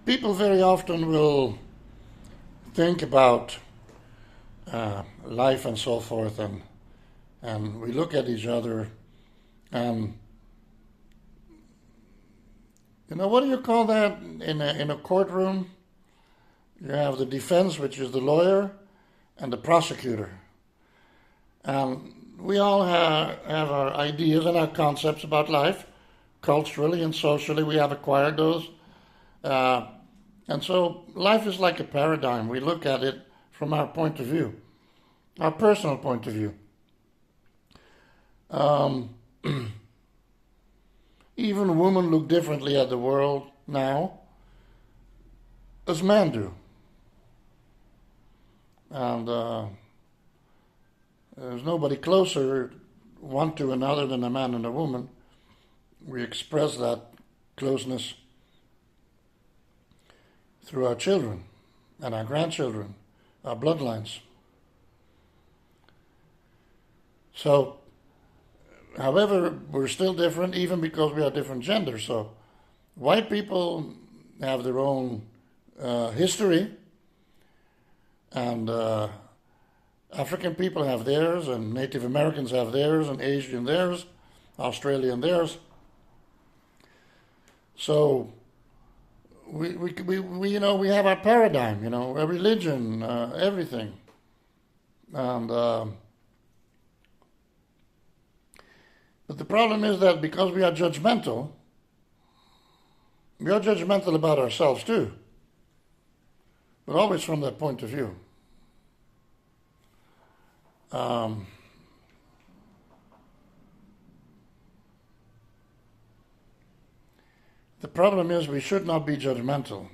People very often will think about life and so forth, and we look at each other, and what do you call that in a courtroom? You have the defense, which is the lawyer, and the prosecutor. We all have our ideas and our concepts about life, culturally and socially. We have acquired those. And so life is like a paradigm. We look at it from our point of view, our personal point of view. Even women look differently at the world now as men do. And there's nobody closer one to another than a man and a woman. We express that closeness through our children and our grandchildren, our bloodlines. So, however, we're still different even because we are different genders. So, white people have their own history, and African people have theirs, and Native Americans have theirs, and Asian theirs, Australian theirs. So we have our paradigm, our religion, everything, and but the problem is that because we are judgmental about ourselves too, but always from that point of view. The problem is we should not be judgmental.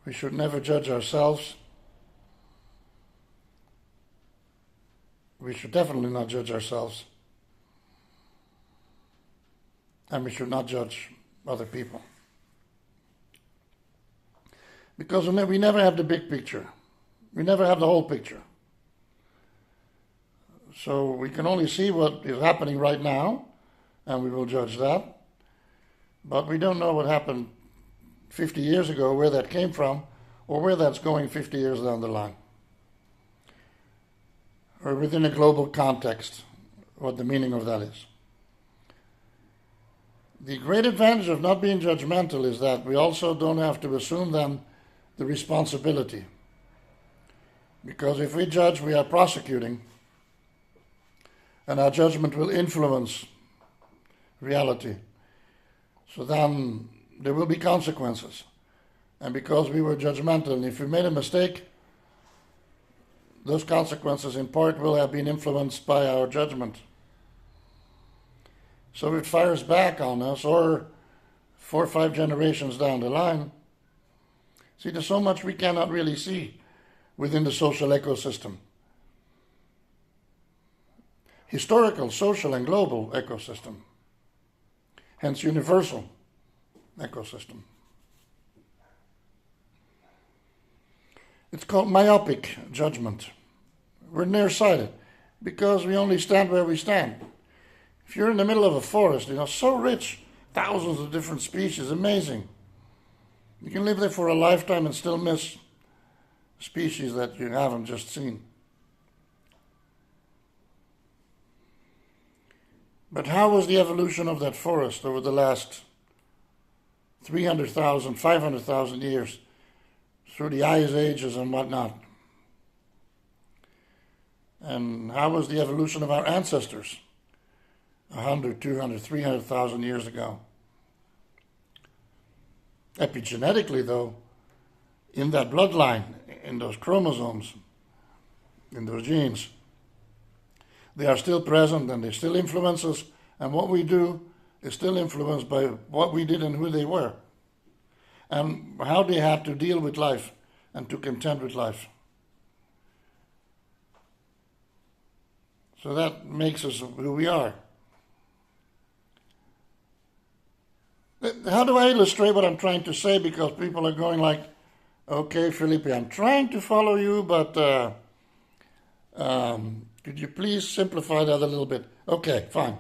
We should never judge ourselves. We should definitely not judge ourselves. And we should not judge other people. Because we never have the big picture. We never have the whole picture. So we can only see what is happening right now, and we will judge that. But we don't know what happened 50 years ago, where that came from, or where that's going 50 years down the line. Or within a global context, what the meaning of that is. The great advantage of not being judgmental is that we also don't have to assume then the responsibility. Because if we judge, we are prosecuting, and our judgment will influence reality. So then there will be consequences. And because we were judgmental, and if we made a mistake, those consequences in part will have been influenced by our judgment. So it fires back on us, or 4 or 5 generations down the line. See, there's so much we cannot really see within the social ecosystem. Historical, social, and global ecosystem. Hence universal ecosystem. It's called myopic judgment. We're nearsighted because we only stand where we stand. If you're in the middle of a forest, so rich, thousands of different species, amazing. You can live there for a lifetime and still miss species that you haven't just seen. But how was the evolution of that forest over the last 300,000, 500,000 years through the ice ages and whatnot? And how was the evolution of our ancestors 100, 200, 300,000 years ago? Epigenetically, though, in that bloodline, in those chromosomes, in those genes, they are still present and they still influence us, and what we do is still influenced by what we did and who they were, and how they had to deal with life and to contend with life. So that makes us who we are. How do I illustrate what I'm trying to say? Because people are going like, okay, Felipe, I'm trying to follow you, but could you please simplify that a little bit? Okay, fine.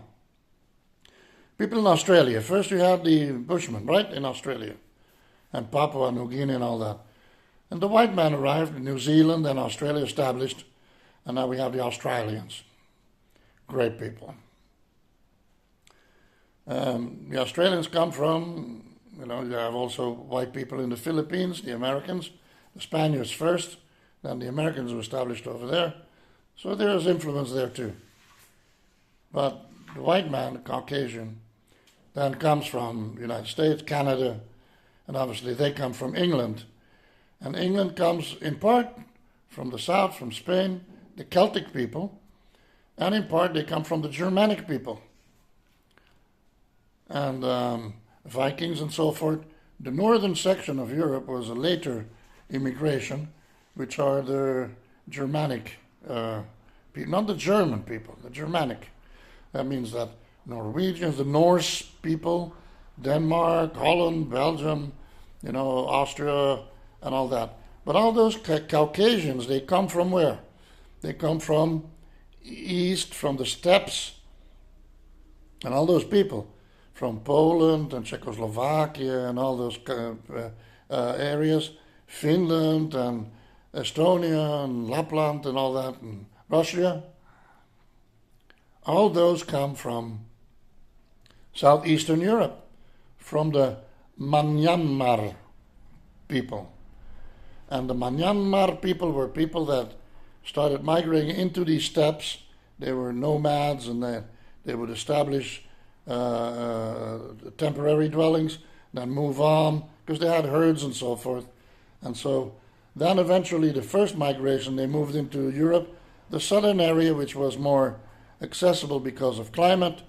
People in Australia. First you had the Bushmen, right, in Australia, and Papua New Guinea and all that. And the white man arrived in New Zealand and Australia established, and now we have the Australians. Great people. The Australians come from, you have also white people in the Philippines, the Americans, the Spaniards first, then the Americans were established over there. So there is influence there too. But the white man, the Caucasian, then comes from the United States, Canada, and obviously they come from England. And England comes in part from the south, from Spain, the Celtic people, and in part they come from the Germanic people. And Vikings and so forth. The northern section of Europe was a later immigration, which are the Germanic people, not the German people, the Germanic. That means that Norwegians, the Norse people, Denmark, Holland, Belgium, Austria, and all that. But all those Caucasians, they come from where? They come from east, from the steppes, and all those people from Poland and Czechoslovakia and all those areas, Finland and Estonia and Lapland and all that, and Russia. All those come from southeastern Europe, from the Myanmar people. And the Myanmar people were people that started migrating into these steppes. They were nomads, and they would establish temporary dwellings, then move on, because they had herds and so forth. And so then eventually the first migration, they moved into Europe, the southern area, which was more accessible because of climate,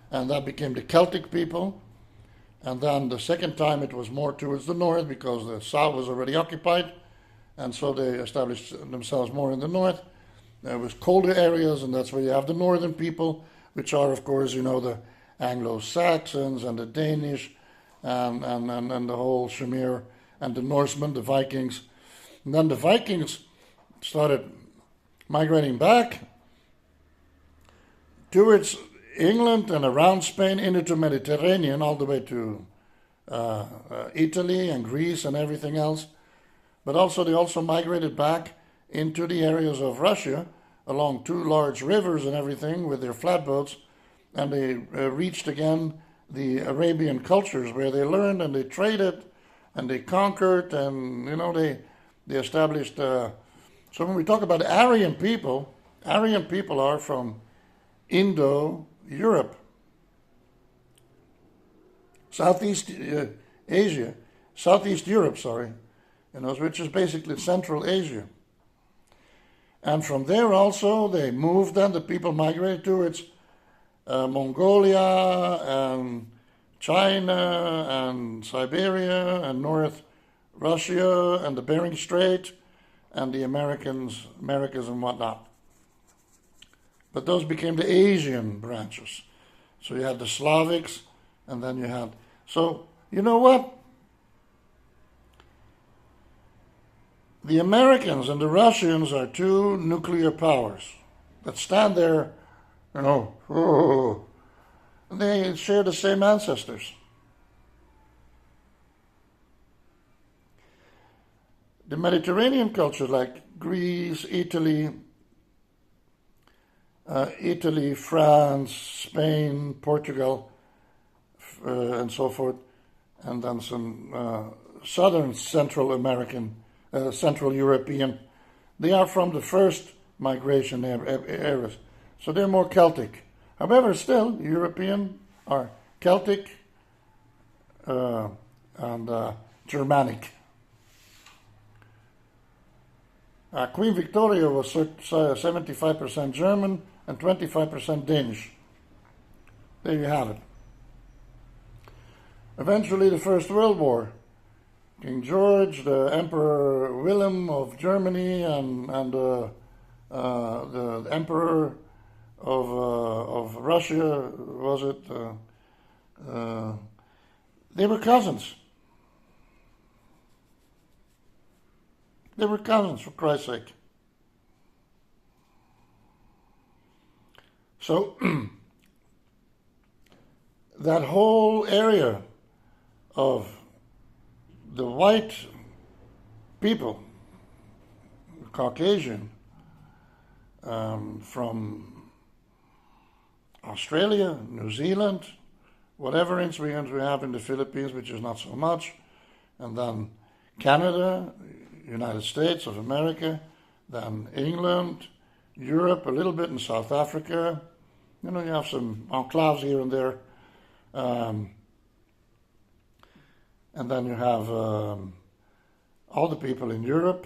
and that became the Celtic people. And then the second time it was more towards the north because the south was already occupied, and so they established themselves more in the north. There was colder areas, and that's where you have the northern people, which are, of course, the Anglo-Saxons and the Danish and the whole Shamir and the Norsemen, the Vikings. And then the Vikings started migrating back towards England and around Spain into the Mediterranean, all the way to Italy and Greece and everything else. But also they also migrated back into the areas of Russia along two large rivers and everything with their flatboats, and they reached again the Arabian cultures where they learned and they traded and they conquered, and they established. So when we talk about Aryan people are from Indo-Europe, Southeast Asia, Southeast Europe, which is basically Central Asia. And from there also they moved, then the people migrated towards Mongolia and China and Siberia and North Russia and the Bering Strait and the Americas and whatnot. But those became the Asian branches. So you had the Slavics, and then you had... So, you know what? The Americans and the Russians are two nuclear powers that stand there, they share the same ancestors. The Mediterranean culture, like Greece, Italy, France, Spain, Portugal, and so forth, and then some southern Central American, Central European, they are from the first migration eras. So they're more Celtic. However, still, European are Celtic and Germanic. Queen Victoria was 75% German and 25% Danish. There you have it. Eventually, the First World War. King George, the Emperor Wilhelm of Germany, and the Emperor of Russia, was it? They were cousins. They were cousins, for Christ's sake. that whole area of the white people, Caucasian, from Australia, New Zealand, whatever influence we have in the Philippines, which is not so much, and then Canada, United States of America, then England, Europe, a little bit in South Africa. You know, you have some enclaves here and there. And then you have all the people in Europe,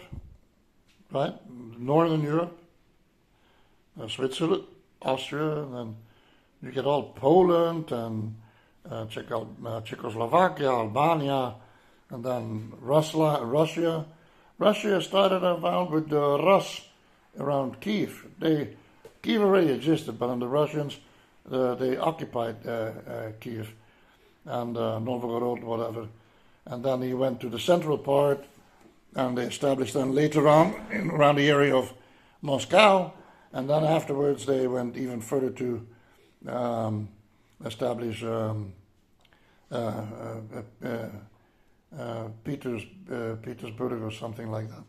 right? Northern Europe, Switzerland, Austria, and then you get all Poland and Czechoslovakia, Albania, and then Russia. Russia started around with the Rus around Kiev. Kiev already existed, but then the Russians, they occupied Kiev and Novgorod, whatever. And then he went to the central part, and they established then later on around the area of Moscow. And then afterwards they went even further to establish Petersburg or something like that.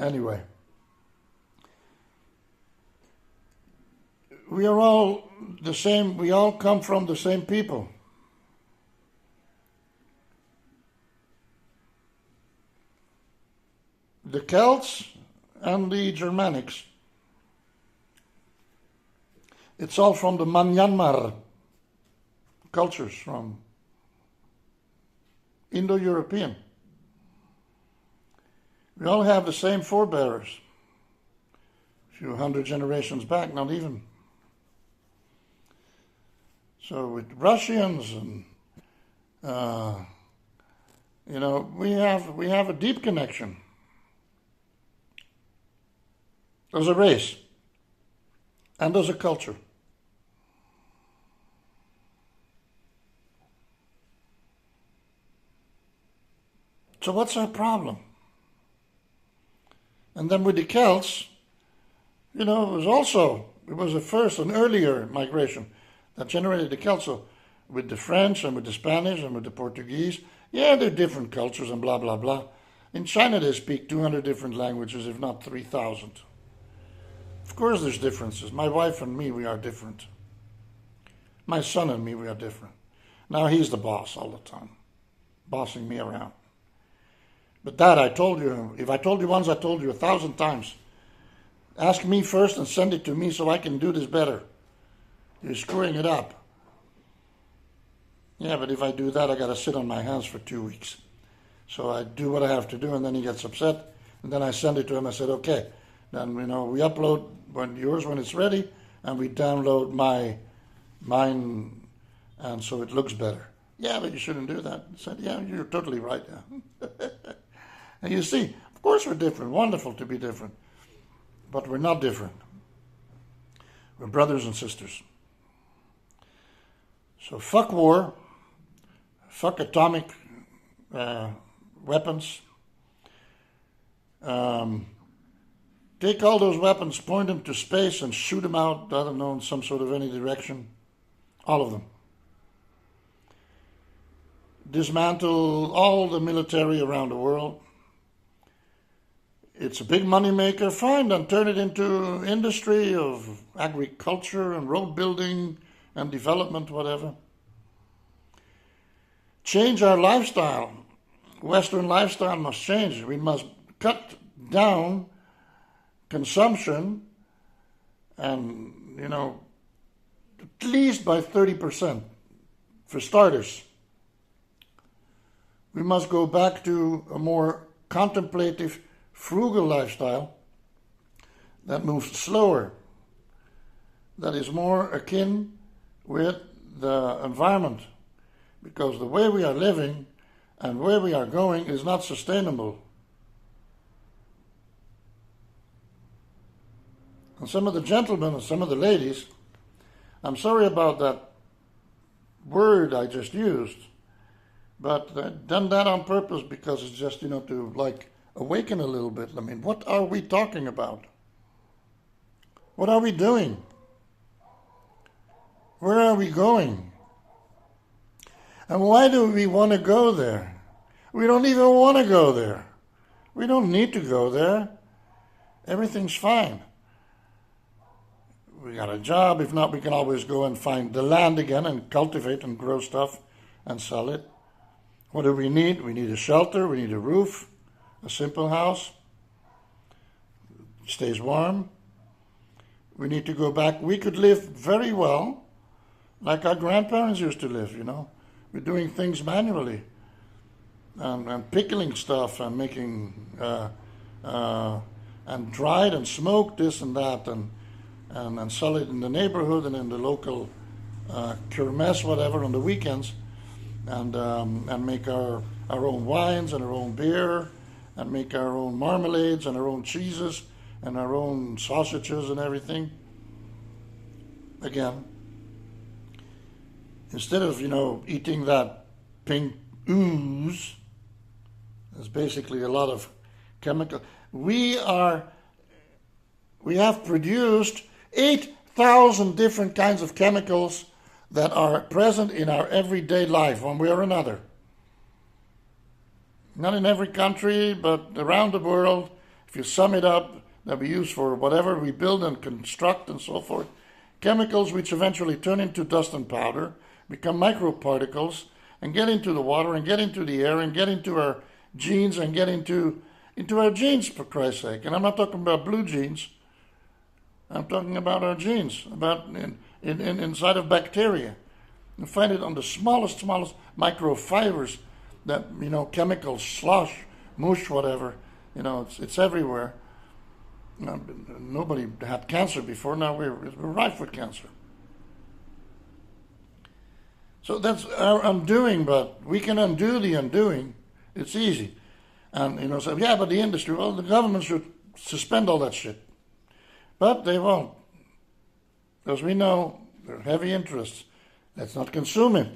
Anyway, we are all the same. We all come from the same people. The Celts and the Germanics. It's all from the Myanmar cultures, from Indo-European. We all have the same forebears. A few hundred generations back, not even. So with Russians and we have a deep connection as a race and as a culture. So what's our problem? And then with the Celts, it was a first, an earlier migration that generated the Celts. So with the French and with the Spanish and with the Portuguese, they're different cultures and blah, blah, blah. In China, they speak 200 different languages, if not 3,000. Of course there's differences. My wife and me, we are different. My son and me, we are different. Now he's the boss all the time, bossing me around. But that I told you, if I told you once, I told you 1,000 times. Ask me first and send it to me so I can do this better. You're screwing it up. Yeah, but if I do that, I got to sit on my hands for 2 weeks. So I do what I have to do, and then he gets upset, and then I send it to him. I said, okay, then we upload yours when it's ready, and we download mine, and so it looks better. Yeah, but you shouldn't do that. I said, yeah, you're totally right. Yeah. And you see, of course we're different. Wonderful to be different. But we're not different. We're brothers and sisters. So fuck war. Fuck atomic weapons. Take all those weapons, point them to space and shoot them out, I don't know, in some sort of any direction. All of them. Dismantle all the military around the world. It's a big money maker, fine, then turn it into industry of agriculture and road building and development, whatever. Change our lifestyle. Western lifestyle must change. We must cut down consumption and, at least by 30%, for starters. We must go back to a more contemplative, frugal lifestyle that moves slower, that is more akin with the environment, because the way we are living and where we are going is not sustainable. And some of the gentlemen and some of the ladies, I'm sorry about that word I just used, but I've done that on purpose because it's just, to awaken a little bit. I mean, what are we talking about? What are we doing? Where are we going? And why do we want to go there? We don't even want to go there. We don't need to go there. Everything's fine. We got a job. If not, we can always go and find the land again and cultivate and grow stuff and sell it. What do we need? We need a shelter. We need a roof. A simple house. Stays warm. We need to go back. We could live very well like our grandparents used to live, We're doing things manually and pickling stuff and making and dried and smoked this and that and sell it in the neighborhood and in the local kermesse, whatever, on the weekends, and make our own wines and our own beer and make our own marmalades and our own cheeses and our own sausages and everything. Again, instead of, eating that pink ooze, there's basically a lot of chemical. We have produced 8,000 different kinds of chemicals that are present in our everyday life, one way or another. Not in every country, but around the world, if you sum it up, that we use for whatever we build and construct and so forth. Chemicals which eventually turn into dust and powder, become microparticles, and get into the water and get into the air and get into our genes and get into our genes, for Christ's sake. And I'm not talking about blue jeans. I'm talking about our genes, about inside of bacteria. You find it on the smallest microfibers that, chemicals, slosh, mush, whatever. It's everywhere. Nobody had cancer before. Now we're rife with cancer. So that's our undoing, but we can undo the undoing. It's easy. And, say, yeah, but the industry, well, the government should suspend all that shit. But they won't. Because we know they're heavy interests. Let's not consume it.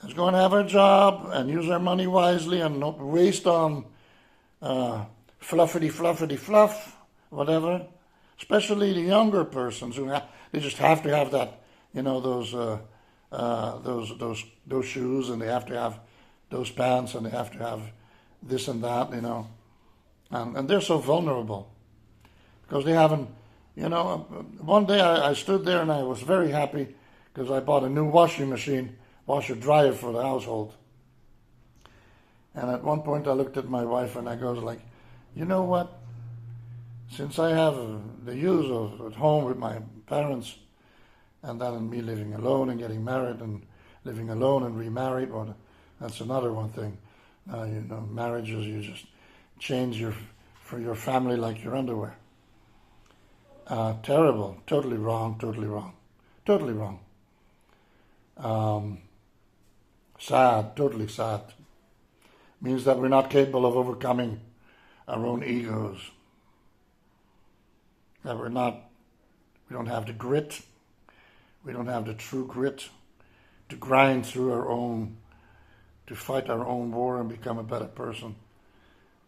Let's go and have our job and use our money wisely and not waste on fluffity fluff, whatever. Especially the younger persons they just have to have that, those shoes, and they have to have those pants, and they have to have this and that, and they're so vulnerable because they haven't, One day I stood there and I was very happy because I bought a new washing machine, washer dryer for the household. And at one point I looked at my wife and I goes like, you know what? Since I have the use of at home with my parents, and then me living alone and getting married and living alone and remarried, well, that's another one thing. Marriages, you just change for your family like your underwear. Terrible, totally wrong. Sad, totally sad. Means that we're not capable of overcoming our own egos. That we don't have the grit. We don't have the true grit to grind through to fight our own war and become a better person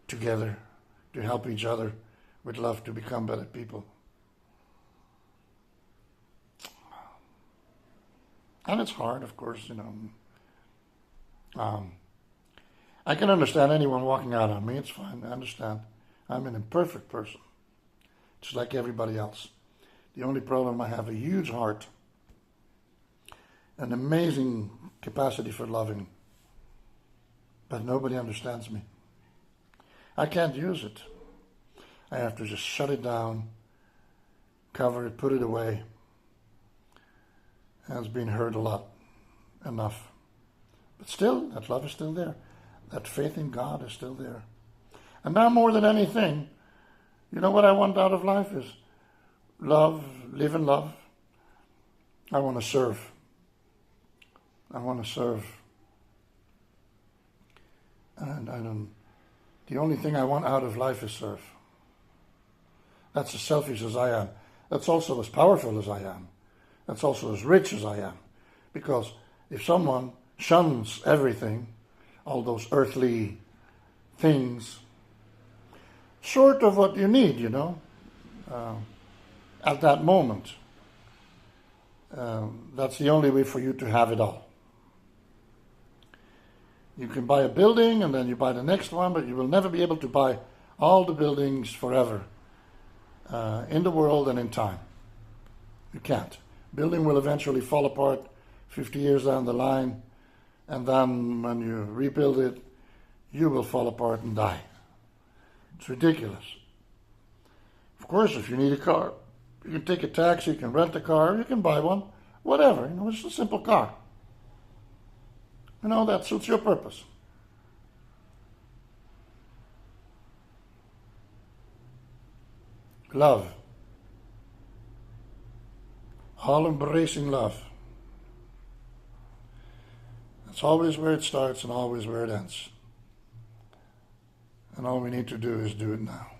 together, to help each other with love to become better people. And it's hard, of course, I can understand anyone walking out on me. It's fine. I understand. I'm an imperfect person, just like everybody else. The only problem, I have a huge heart, an amazing capacity for loving, but nobody understands me. I can't use it. I have to just shut it down, cover it, put it away. And it's been hurt a lot, enough. But still, that love is still there. That faith in God is still there. And now more than anything, you know what I want out of life is love, live in love. I want to serve. And the only thing I want out of life is serve. That's as selfish as I am. That's also as powerful as I am. That's also as rich as I am. Because if someone shuns everything, all those earthly things, short of what you need, at that moment, That's the only way for you to have it all. You can buy a building and then you buy the next one, but you will never be able to buy all the buildings forever in the world and in time. You can't. Building will eventually fall apart 50 years down the line, and then when you rebuild it, you will fall apart and die. It's ridiculous. Of course, if you need a car, you can take a taxi, you can rent a car, you can buy one, whatever. It's a simple car. That suits your purpose. Love. All-embracing love. That's always where it starts and always where it ends. And all we need to do is do it now.